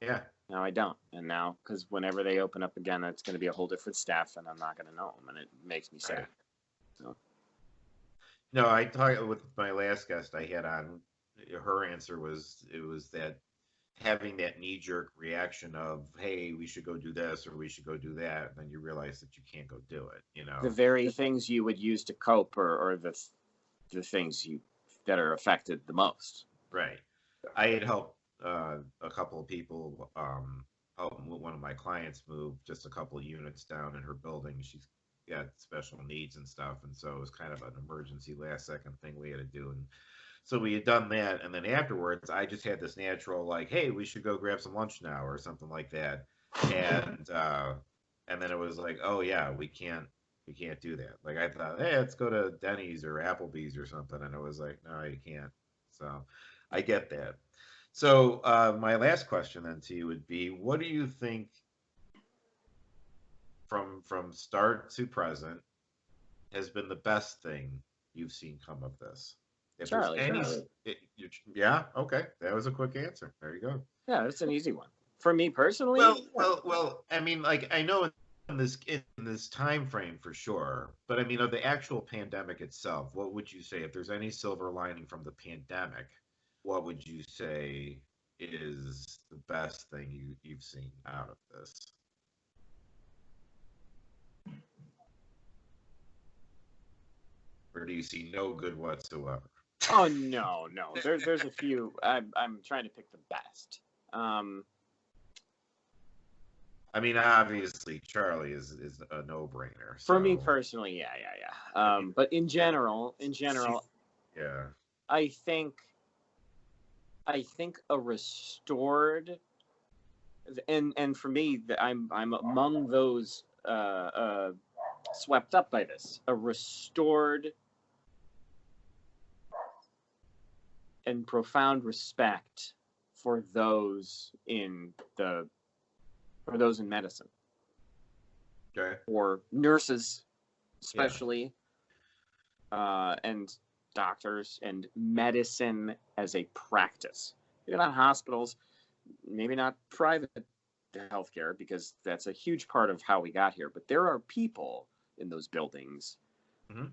Yeah. Now I don't. And now, because whenever they open up again, it's going to be a whole different staff, and I'm not going to know them, and it makes me sad. Right. So. No, I talked with my last guest I had on. her answer was it was that having that knee jerk reaction of, hey, we should go do this or we should go do that, and then you realize that you can't go do it. The very things you would use to cope, or the things you that are affected the most. Right. I had helped a couple of people help one of my clients move just a couple of units down in her building. She's got special needs and stuff, and so it was kind of an emergency last second thing we had to do. And so we had done that, and then afterwards, I just had this natural like, "Hey, we should go grab some lunch now," or something like that, and then it was like, "Oh yeah, we can't do that." Like I thought, "Hey, let's go to Denny's or Applebee's or something," and it was like, "No, you can't." So I get that. So my last question then to you would be, what do you think from start to present has been the best thing you've seen come of this? If Charlie, there's any, Charlie. yeah, okay, that was a quick answer. There you go. Yeah, it's an easy one for me personally. Well. I mean, like I know in this time frame for sure, but I mean, of the actual pandemic itself, what would you say if there's any silver lining from the pandemic? What would you say is the best thing you've seen out of this? Or do you see no good whatsoever? Oh no. There's a few. I'm trying to pick the best. I mean, obviously, Charlie is a no-brainer. For me so- personally, yeah. But in general, yeah, I think a restored, and for me, I'm among those swept up by this. A restored and profound respect for those in medicine, okay, or nurses, especially, and doctors, and medicine as a practice. Maybe not hospitals, maybe not private healthcare, because that's a huge part of how we got here. But there are people in those buildings,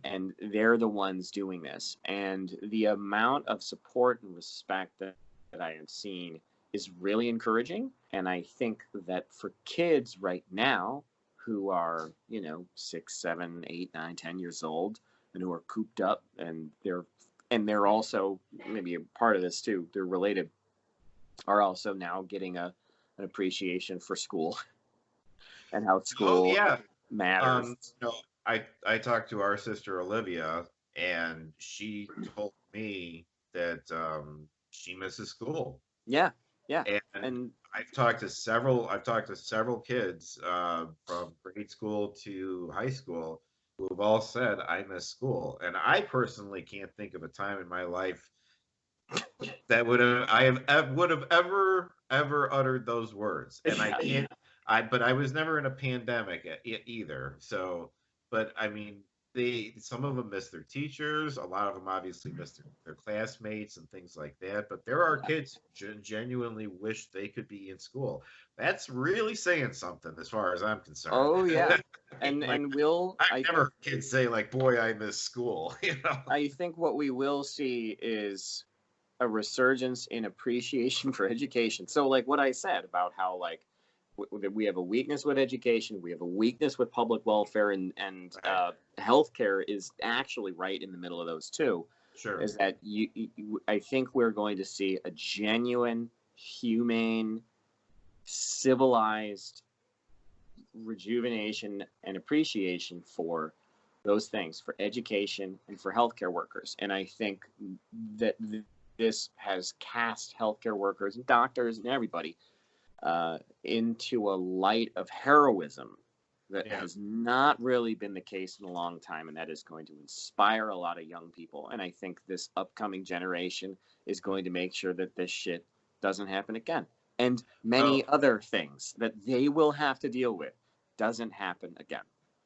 and they're the ones doing this. And the amount of support and respect that I have seen is really encouraging. And I think that for kids right now who are, 6, 7, 8, 9, 10 years old, and who are cooped up, and they're also, maybe a part of this too, they're related, are also now getting an appreciation for school and how school matters. I talked to our sister Olivia, and she told me that she misses school. Yeah. And I've talked to several kids from grade school to high school who have all said I miss school. And I personally can't think of a time in my life that would have ever uttered those words. And I can't. But I was never in a pandemic either. So, but I mean, some of them miss their teachers. A lot of them obviously miss their classmates and things like that. But there are kids who genuinely wish they could be in school. That's really saying something as far as I'm concerned. Oh yeah, and Like, and we'll. I've never heard kids say like, "Boy, I miss school." I think what we will see is a resurgence in appreciation for education. So, like what I said about how we have a weakness with education, we have a weakness with public welfare, and healthcare is actually right in the middle of those two. Sure. Is that I think we're going to see a genuine, humane, civilized rejuvenation and appreciation for those things, for education and for healthcare workers. And I think that this has cast healthcare workers and doctors and everybody into a light of heroism that has not really been the case in a long time, and that is going to inspire a lot of young people. And I think this upcoming generation is going to make sure that this shit doesn't happen again, and many other things that they will have to deal with doesn't happen again.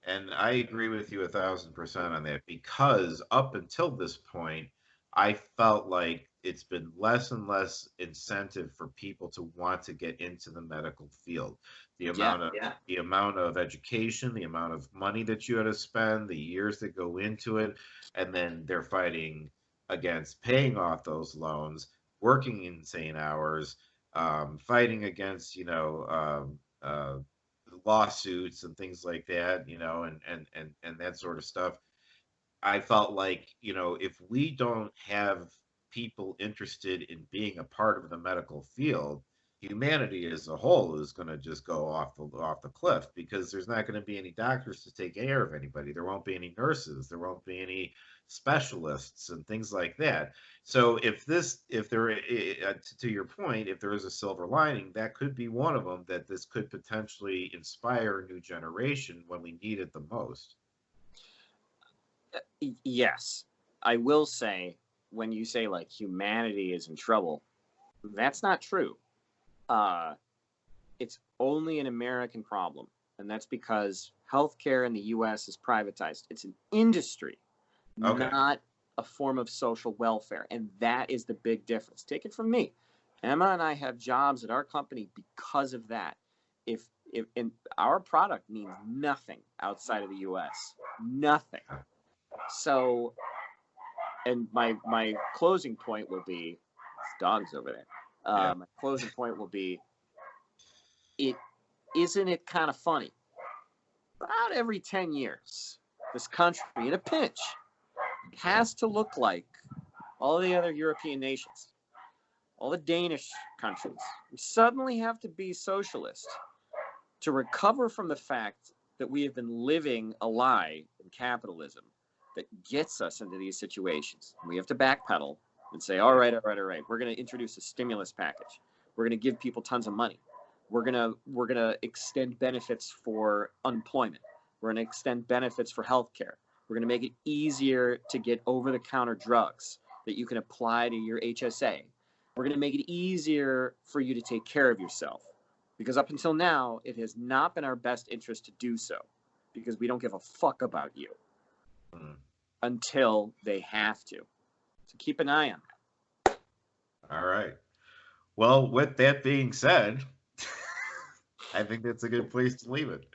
And I agree with you 1,000% on that, because up until this point, I felt like it's been less and less incentive for people to want to get into the medical field. The amount of education, the amount of money that you had to spend, the years that go into it, and then they're fighting against paying off those loans, working insane hours, fighting against, lawsuits and things like that, and that sort of stuff. I felt like, if we don't have people interested in being a part of the medical field, humanity as a whole is going to just go off the cliff, because there's not going to be any doctors to take care of anybody. There won't be any nurses. There won't be any specialists and things like that. So if there, to your point, if there is a silver lining, that could be one of them, that this could potentially inspire a new generation when we need it the most. Yes, I will say, when you say like humanity is in trouble, that's not true. It's only an American problem, and that's because healthcare in the U.S. is privatized. It's an industry, not a form of social welfare, and that is the big difference. Take it from me. Emma and I have jobs at our company because of that. If and our product means nothing outside of the U.S., nothing. So, and my closing point will be, dogs over there. My closing point will be, isn't it kind of funny? About every 10 years, this country, in a pinch, has to look like all the other European nations, all the Danish countries. We suddenly have to be socialist to recover from the fact that we have been living a lie in capitalism that gets us into these situations. We have to backpedal and say, all right, we're going to introduce a stimulus package. We're going to give people tons of money. We're going to extend benefits for unemployment. We're going to extend benefits for healthcare. We're going to make it easier to get over-the-counter drugs that you can apply to your HSA. We're going to make it easier for you to take care of yourself, because up until now, it has not been our best interest to do so, because we don't give a fuck about you until they have to. So keep an eye on that. All right. Well, with that being said, I think that's a good place to leave it.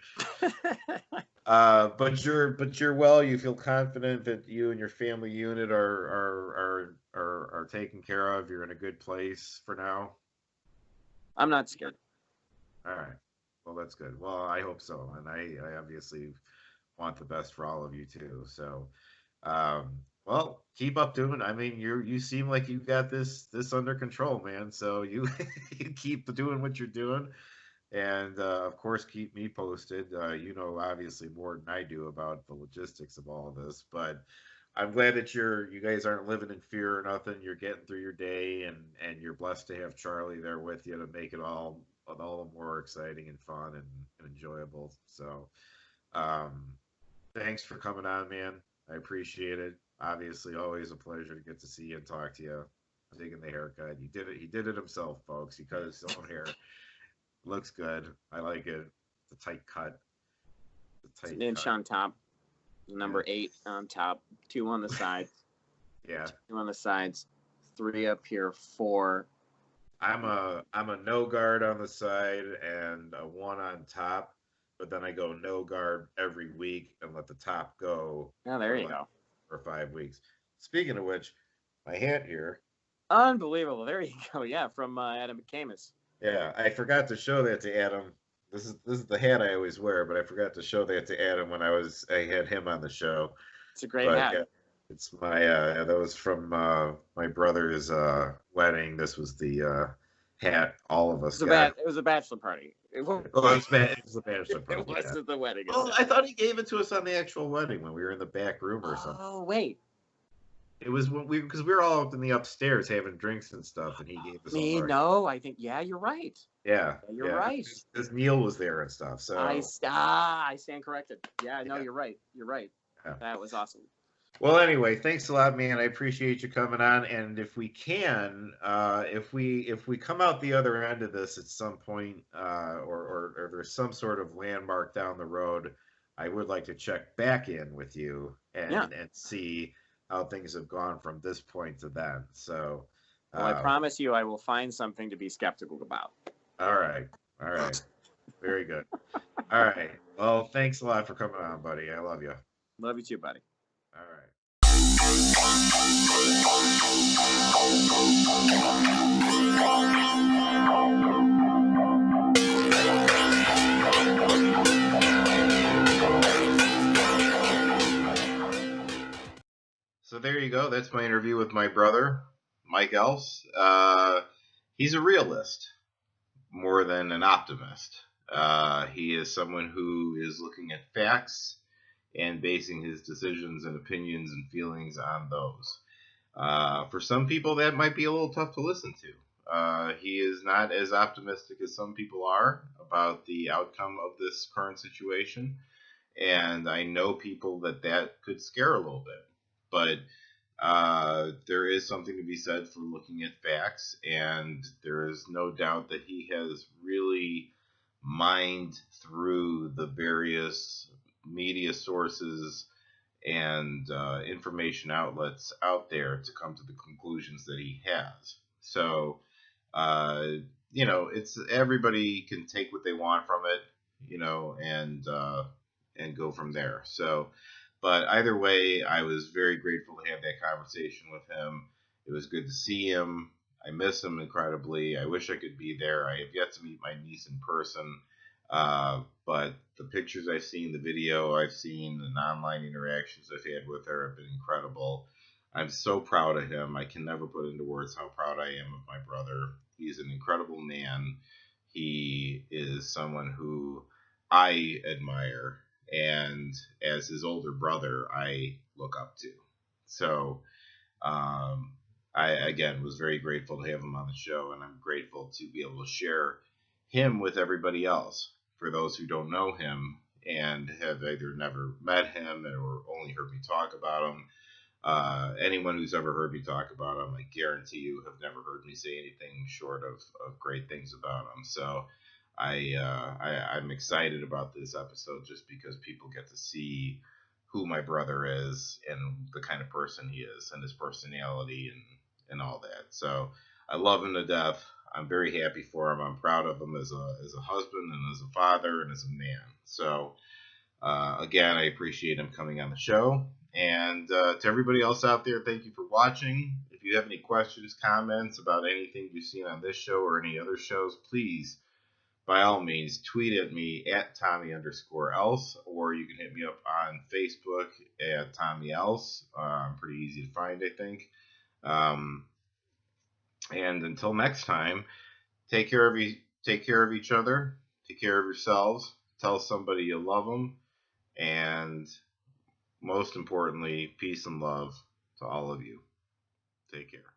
But you're well. You feel confident that you and your family unit are taken care of. You're in a good place for now. I'm not scared. All right. Well, that's good. Well, I hope so, and I obviously want the best for all of you too. So, well, keep up doing. I mean, you seem like you got this under control, man. So you you keep doing what you're doing. And of course, keep me posted. Obviously more than I do about the logistics of all of this, but I'm glad that you guys aren't living in fear or nothing. You're getting through your day, and you're blessed to have Charlie there with you to make it all more exciting and fun and enjoyable. So, thanks for coming on, man. I appreciate it. Obviously, always a pleasure to get to see you and talk to you. Taking the haircut, he did it. He did it himself, folks. He cut his own hair. Looks good. I like it. The tight cut. It's an inch on top. Number 8 on top. 2 on the sides. Yeah. 2 on the sides. 3 up here. 4. I'm a no guard on the side and a 1 on top, but then I go no guard every week and let the top go. Oh, there you go. For 5 weeks. Speaking of which, my hat here. Unbelievable. There you go. Yeah, from Adam McCamus. Yeah, I forgot to show that to Adam. This is the hat I always wear, but I forgot to show that to Adam when I had him on the show. It's a great hat. Yeah, it's my that was from my brother's wedding. This was the hat all of us got. It was a bachelor party. It was a bachelor party. It wasn't the wedding. Oh, I thought he gave it to us on the actual wedding when we were in the back room or something. Oh, wait. It was because we were all up in the upstairs having drinks and stuff, and he gave us. No, I think you're right. Yeah, you're right. Because Neil was there and stuff. So I stand corrected. Yeah, no, you're right. You're right. Yeah. That was awesome. Well, anyway, thanks a lot, man. I appreciate you coming on. And if we can, if we come out the other end of this at some point, or there's some sort of landmark down the road, I would like to check back in with you and see how things have gone from this point to then. So, well, I promise you, I will find something to be skeptical about. All right. Very good. All right. Well, thanks a lot for coming on, buddy. I love you. Love you too, buddy. All right. So there you go. That's my interview with my brother, Mike Else. He's a realist more than an optimist. He is someone who is looking at facts and basing his decisions and opinions and feelings on those. For some people, that might be a little tough to listen to. He is not as optimistic as some people are about the outcome of this current situation. And I know people that could scare a little bit. But there is something to be said for looking at facts, and there is no doubt that he has really mined through the various media sources and information outlets out there to come to the conclusions that he has. So, uh, it's everybody can take what they want from it, and go from there. So, but either way, I was very grateful to have that conversation with him. It was good to see him. I miss him incredibly. I wish I could be there. I have yet to meet my niece in person. But the pictures I've seen, the video I've seen, and online interactions I've had with her have been incredible. I'm so proud of him. I can never put into words how proud I am of my brother. He's an incredible man. He is someone who I admire, and as his older brother, I look up to. So, I again was very grateful to have him on the show, and I'm grateful to be able to share him with everybody else. For those who don't know him and have either never met him or only heard me talk about him, anyone who's ever heard me talk about him, I guarantee you have never heard me say anything short of great things about him. So I'm excited about this episode just because people get to see who my brother is and the kind of person he is and his personality and all that. So I love him to death. I'm very happy for him. I'm proud of him as a husband and as a father and as a man. So again, I appreciate him coming on the show. And to everybody else out there, thank you for watching. If you have any questions, comments about anything you've seen on this show or any other shows, please, by all means, tweet at me at Tommy_else, or you can hit me up on Facebook at Tommy Else. I'm pretty easy to find, I think. And until next time, take care of each other, take care of yourselves, tell somebody you love them, and most importantly, peace and love to all of you. Take care.